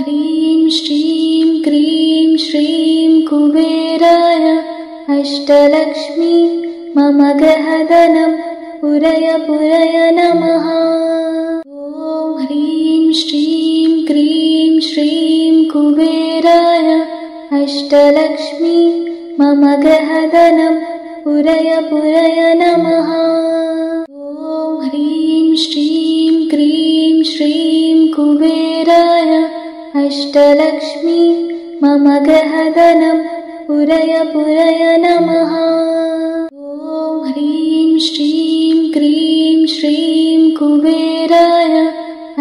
ह्रीं श्रीं क्रीं श्रीं कुबेराय अष्टलक्ष्मी मम गृहधनं पुरय पुरय नमः। ॐ ह्रीं श्रीं क्रीं श्रीं कुबेराय अष्टलक्ष्मी मम गृहधनं पुरय पुरय नमः। ॐ ह्रीं श्रीं क्रीं श्रीं कुबेराय अष्टलक्ष्मी मम गृहधनं पुरय पुरय नमः। ॐ ह्रीं श्रीं क्रीं श्रीं कुबेराय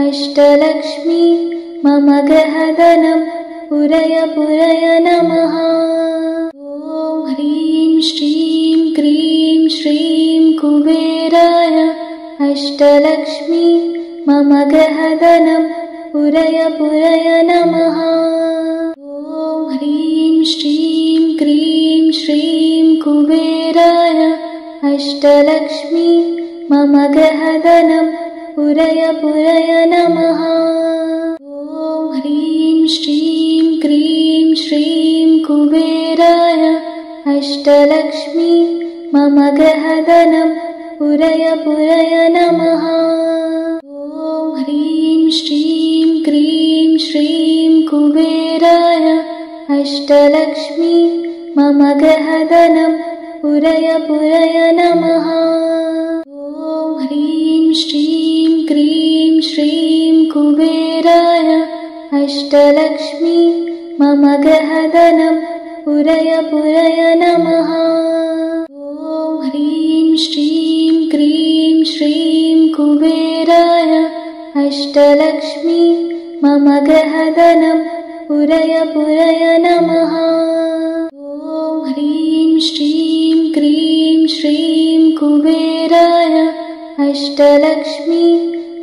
अष्टलक्ष्मी मम गृहधनं पुरय पुरय नमः। ॐ ह्रीं श्रीं क्रीं श्रीं कुबेराय अष्टलक्ष्मी मम गृहधनं पुरय पुरय नमः। ॐ ह्रीं श्रीं क्रीं श्रीं कुबेराय अष्टलक्ष्मी मम गृहधनं पुरय पुरय नमः। ॐ ह्रीं श्रीं क्रीं श्रीं कुबेराय अष्टलक्ष्मी मम गृहधनं पुरय पुरय नमः। ॐ ह्रीं श्रीं क्रीं श्रीं कुबेराय अष्टलक्ष्मी मम गृहधनं पुरय पुरय नमः। ॐ ह्रीं श्रीं क्रीं श्रीं कुबेराय अष्टलक्ष्मी मम गृहधनं पुरय पुरय नमः। ॐ ह्रीं श्रीं क्रीं श्रीं कुबेराय अष्टलक्ष्मी मम गृहधनं पुरय पुरय नमः। ॐ ह्रीं श्रीं क्रीं श्रीं कुबेराय अष्टलक्ष्मी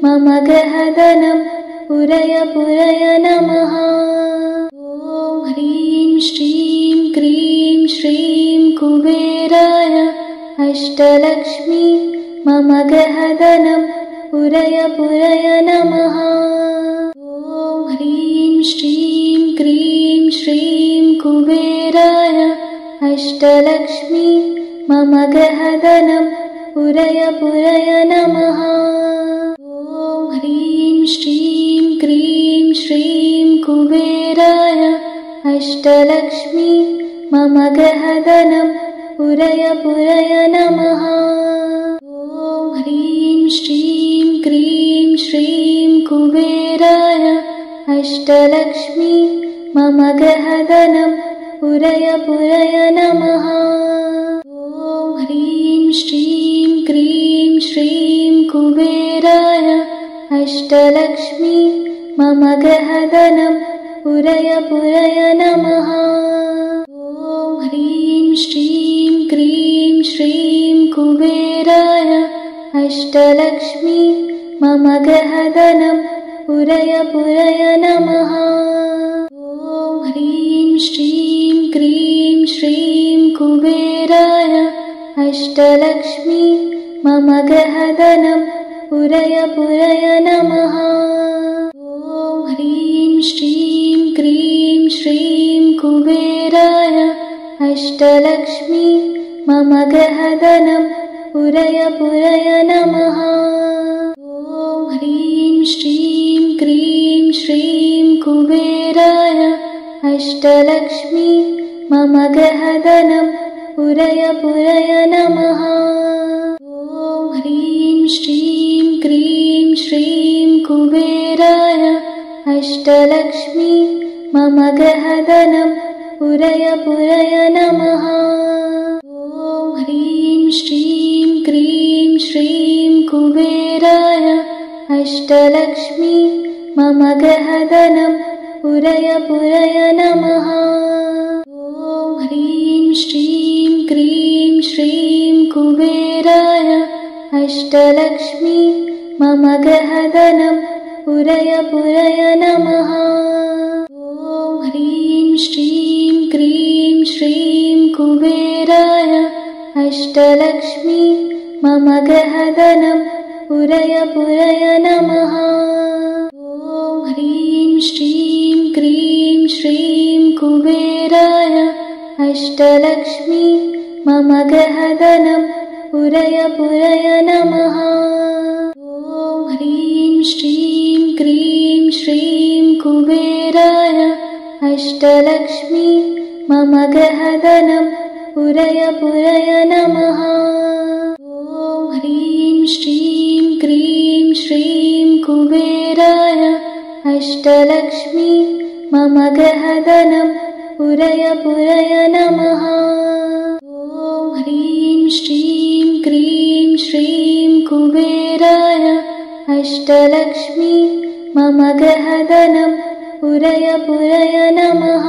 मम गृहधनं पुरय पुरय नमः। ॐ ह्रीं श्रीं क्रीं श्रीं कुबेराय अष्टलक्ष्मी मम गृहधनं पुरय पुरय नमः। ॐ ह्रीं श्रीं क्रीं श्रीं कुबेराय अष्टलक्ष्मी मम गृहधनं पुरय पुरय नमः। ॐ ह्रीं श्रीं क्रीं श्रीं कुबेराय अष्टलक्ष्मी मम गृहधनं पुरय पुरय नमः। ॐ ह्रीं श्रीं क्रीं श्रीं कुबेराय अष्टलक्ष्मी मम गृहधनं पुरय पुरय नमः। ॐ ह्रीं श्रीं क्रीं श्रीं कुबेराय अष्टलक्ष्मी मम गृहधनं पुरय पुरय नमः। ॐ ह्रीं श्रीं क्रीं श्रीं कुबेराय अष्टलक्ष्मी मम गृहधनं पुरय पुरय नमः। ॐ ह्रीं श्रीं क्रीं श्रीं कुबेराय अष्टलक्ष्मी मम गृहधनं पुरय पुरय नमः। ॐ ह्रीं श्रीं क्रीं श्रीं कुबेराय अष्टलक्ष्मी मम गृहधनं पुरय पुरय नमः। ॐ ह्रीं श्रीं क्रीं श्रीं कुबेराय अष्टलक्ष्मी मम गृहधनं पुरय पुरय नमः। ॐ ह्रीं श्रीं क्रीं श्रीं कुबेराय अष्टलक्ष्मी मम गृहधनं पुरय पुरय नमः। ॐ ह्रीं श्रीं क्रीं श्रीं कुबेराय अष्टलक्ष्मी मम गृहधनं पुरय पुरय नमः। ॐ ह्रीं श्रीं क्रीं श्रीं कुबेराय अष्टलक्ष्मी मम गृहधनं पुरय पुरय नमः। ॐ ह्रीं श्रीं क्रीं श्रीं कुबेराय अष्टलक्ष्मी मम गृहधनं पुरय पुरय नमः। ॐ ह्रीं श्रीं मम गहधनं पुरय पुरय नमः। ॐ ह्रीं श्रीं क्रीं श्रीं कुबेराय अष्टलक्ष्मी मम गहधनं पुरय पुरय नमः। ॐ ह्रीं श्रीं क्रीं श्रीं कुबेराय अष्टलक्ष्मी मम गहधनं पुरय पुरय नमः। ॐ ह्रीं श्रीं क्रीं श्रीं कुबेराय अष्टलक्ष्मी मम गहधनं पुरय पुरय नमः।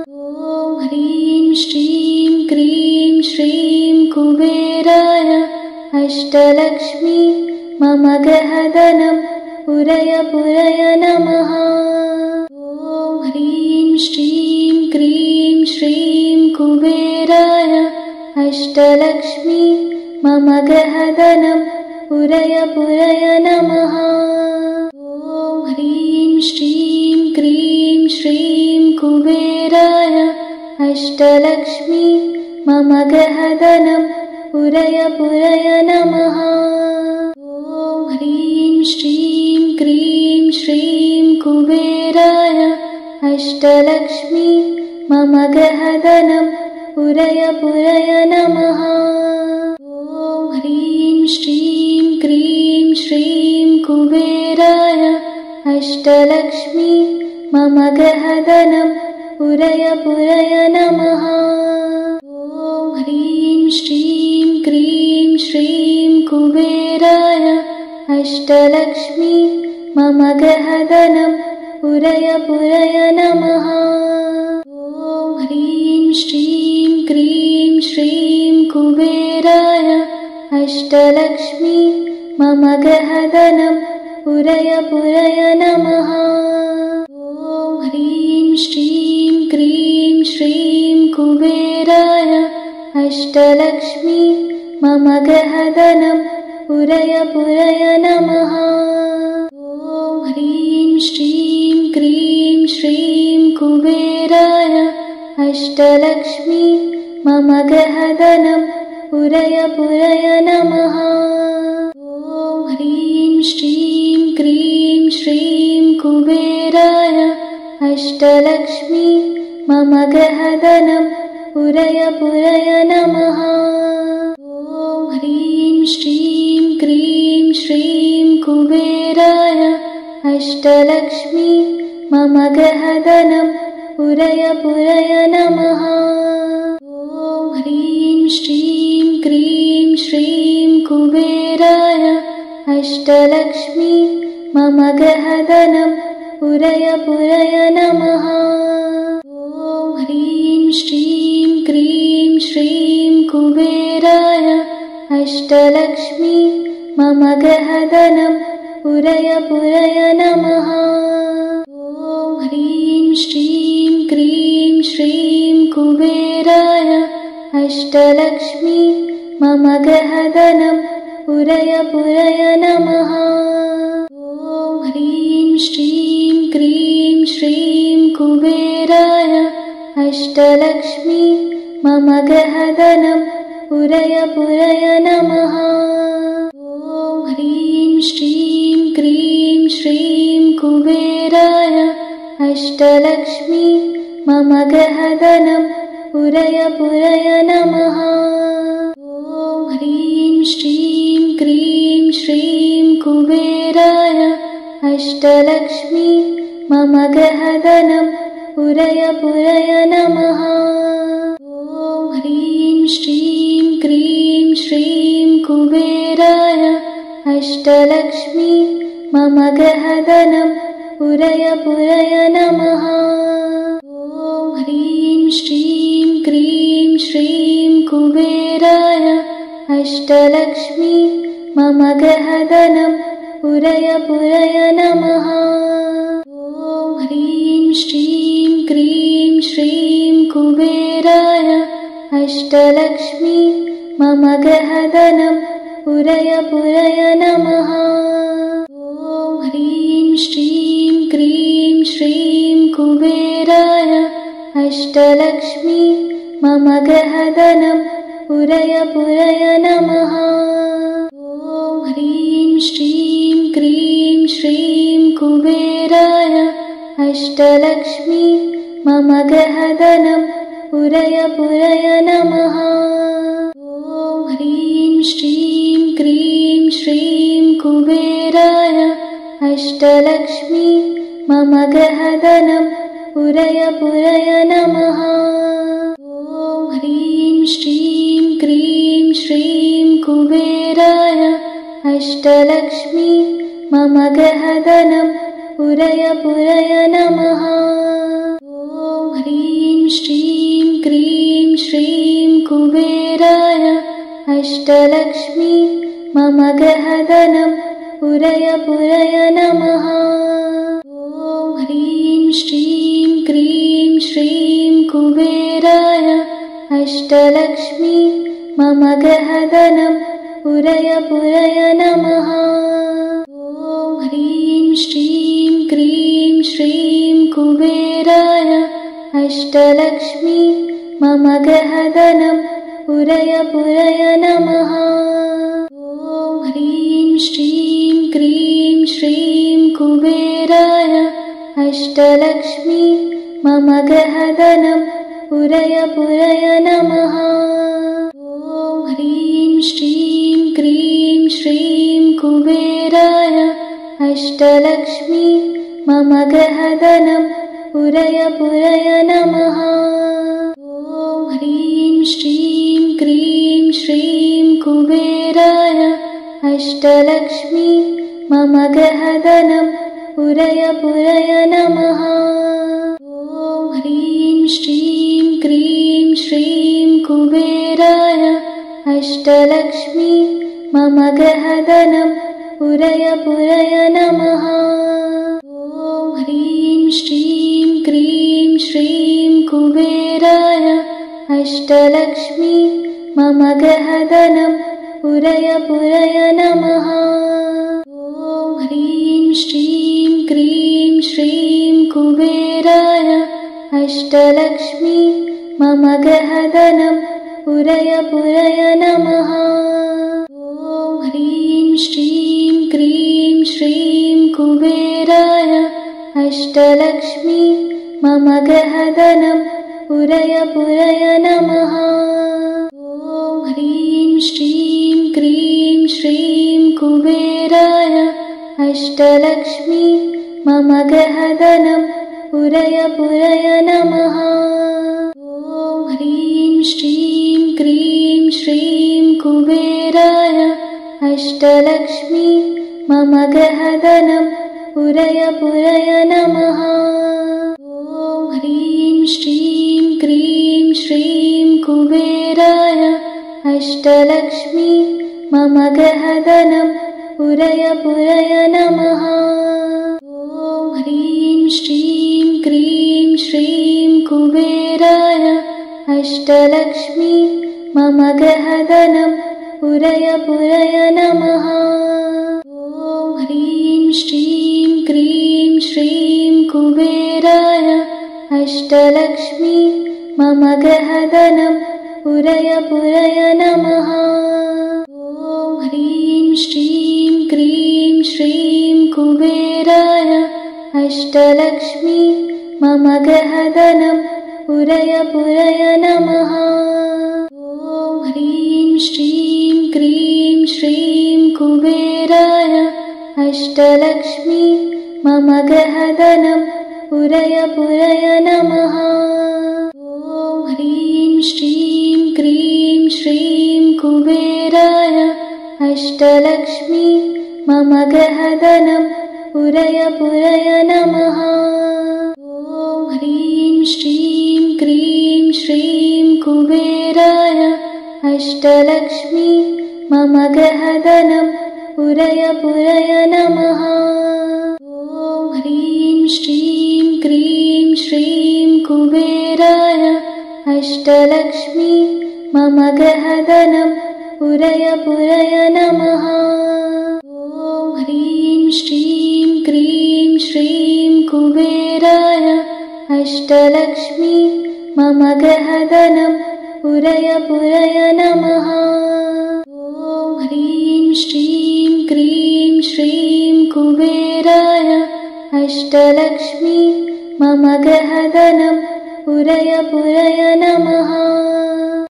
ॐ ह्रीं श्रीं क्रीं श्रीं कुबेराय अष्टलक्ष्मी मम गहधनं पुरय पुरय नमः। ॐ ह्रीं श्रीं क्रीं श्रीं कुबेराय अष्टलक्ष्मी मम गहधनं पुरय पुरय नमः। ॐ ह्रीं श्रीं क्रीं श्रीं कुबेराय अष्टलक्ष्मी मम गहधनं पुरय पुरय नमः। ॐ ह्रीं श्रीं क्रीं श्रीं कुबेराय अष्टलक्ष्मी मम गहधनं पुरय पुरय नमः। ॐ ह्रीं श्रीं क्रीं श्रीं कुबेराय अष्टलक्ष्मी मम गहधनं पुरय पुरय नमः। ॐ ह्रीं श्रीं क्रीं श्रीं कुबेराय अष्टलक्ष्मी मम गहधनं पुरय पुरय नमः। ॐ ह्रीं श्रीं क्रीं श्रीं कुबेराय अष्टलक्ष्मी मम गहधनं पुरय पुरय नमः। ॐ ह्रीं श्रीं क्रीं श्रीं कुबेराय अष्टलक्ष्मी मम गहधनं पुरय पुरय नमः। ॐ ह्रीं श्रीं क्रीं श्रीं कुबेराय अष्टलक्ष्मी मम गहधनं पुरय पुरय नमः। ॐ ह्रीं श्रीं क्रीं श्रीं कुबेराय अष्टलक्ष्मी मम गहधनं पुरय पुरय नमः। ॐ ह्रीं श्रीं क्रीं श्रीं कुबेराय अष्टलक्ष्मी मम गहधनं पुरय पुरय नमः। ॐ ह्रीं श्रीं क्रीं श्रीं कुबेराय अष्टलक्ष्मी मम गहधनं पुरय पुरय नमः। ॐ ह्रीं श्रीं क्रीं श्रीं कुबेराय अष्टलक्ष्मी मम गहधनं पुरय पुरय नमः। ॐ ह्रीं श्रीं क्रीं श्रीं कुबेराय अष्टलक्ष्मी मम गहधनं पुरय पुरय नमः। ॐ ह्रीं श्रीं क्रीं श्रीं कुबेराय अष्टलक्ष्मी मम गहधनं पुरय पुरय नमः। ॐ ह्रीं श्रीं क्रीं श्रीं कुबेराय अष्टलक्ष्मी मम गहधनं पुरय पुरय नमः। ॐ ह्रीं श्रीं क्रीं श्रीं कुबेराय अष्टलक्ष्मी मम गहधनं पुरय पुरय नमः। ॐ ह्रीं श्रीं क्रीं श्रीं कुबेराय अष्टलक्ष्मी मम गहधनं पुरय पुरय नमः। ॐ ह्रीं श्रीं क्रीं श्रीं कुबेराय अष्टलक्ष्मी मम गहधनं पुरय पुरय नमः। ॐ ह्रीं श्रीं क्रीं श्रीं कुबेराय अष्टलक्ष्मी मम गहधनं पुरय पुरय नमः। ॐ ह्रीं श्रीं क्रीं श्रीं कुबेराय अष्टलक्ष्मी मम गहधनं पुरय पुरय नमः। ॐ ह्रीं श्रीं क्रीं श्रीं कुबेराय अष्टलक्ष्मी मम गृहधनं पुरय पुरय नमः। ॐ ह्रीं श्रीं क्रीं श्रीं कुबेराय अष्टलक्ष्मी मम गृहधनं पुरय पुरय नमः। ॐ ह्रीं श्रीं क्रीं श्रीं कुबेराय अष्टलक्ष्मी मम गृहधनं पुरय पुरय नमः। ॐ ह्रीं श्रीं क्रीं श्रीं कुबेराय अष्टलक्ष्मी मम गृहधनं पुरय पुरय नमः। ॐ ह्रीं श्रीं क्रीं श्रीं कुबेराय अष्टलक्ष्मी मम गृहधनं पुरय पुरय नमः। ॐ ह्रीं श्रीं क्रीं श्रीं कुबेराय अष्टलक्ष्मी मम गृहधनं पुरय पुरय नमः। ॐ ह्रीं श्रीं क्रीं श्रीं कुबेराय अष्टलक्ष्मी मम गृहधनं पुरय पुरय नमः। ॐ ह्रीं श्रीं क्रीं श्रीं कुबेराय अष्टलक्ष्मी मम गृहधनं पुरय पुरय नमः। ॐ ह्रीं श्रीं क्रीं श्रीं कुबेराय अष्टलक्ष्मी मम गृहधनं पुरय पुरय नमः। ॐ ह्रीं श्रीं क्रीं श्रीं कुबेराय अष्टलक्ष्मी मम गृहधनं पुरय पुरय नमः। ॐ ह्रीं श्रीं क्रीं श्रीं कुबेराय अष्टलक्ष्मी मम गृहधनं पुरय पुरय नमः। ॐ ह्रीं श्रीं क्रीं श्रीं कुबेराय अष्टलक्ष्मी मम गृहधनं पुरय पुरय नमः। ॐ ह्रीं श्रीं क्रीं श्रीं कुबेराय अष्टलक्ष्मी मम गृहधनं पुरय पुरय नमः। ॐ ह्रीं श्रीं क्रीं श्रीं कुबेराय अष्टलक्ष्मी मम गृहधनं पुरय पुरय नमः। ॐ ह्रीं श्रीं क्रीं श्रीं कुबेराय अष्टलक्ष्मी मम गृहधनं पुरय पुरय नमः। ॐ ह्रीं श्रीं क्रीं श्रीं कुबेराय अष्टलक्ष्मी मम गृहधनं पुरय पुरय नमः। ॐ ह्रीं श्रीं क्रीं श्रीं कुबेराय अष्टलक्ष्मी मम गृहधनं पुरय पुरय नमः। ॐ ह्रीं श्रीं क्रीं श्रीं कुबेराय अष्टलक्ष्मी मम गृहधनं पुरय पुरय नमः। ॐ ह्रीं श्रीं क्रीं श्रीं कुबेराय अष्टलक्ष्मी मम गृहधनं पुरय पुरय नमः। ॐ ह्रीं श्रीं क्रीं श्रीं कुबेराय अष्टलक्ष्मी मम गृहधनं पुरय पुरय नमः। ॐ ह्रीं श्रीं क्रीं श्रीं कुबेराय अष्टलक्ष्मी मम गृहधनं पुरय पुरय नमः। ॐ ह्रीं श्रीं क्रीं श्रीं कुबेराय अष्टलक्ष्मी मम गृहधनं पुरय पुरय नमः। ॐ ह्रीं श्रीं क्रीं श्रीं कुबेराय अष्टलक्ष्मी मम गृहधनं पुरय पुरय नमः। ॐ ह्रीं श्रीं क्रीं श्रीं कुबेराय अष्टलक्ष्मी मम गृहधनं पुरय पुरय नमः। ॐ ह्रीं श्रीं क्रीं श्रीं कुबेराय अष्टलक्ष्मी मम गृहधनं पुरय पुरय नमः।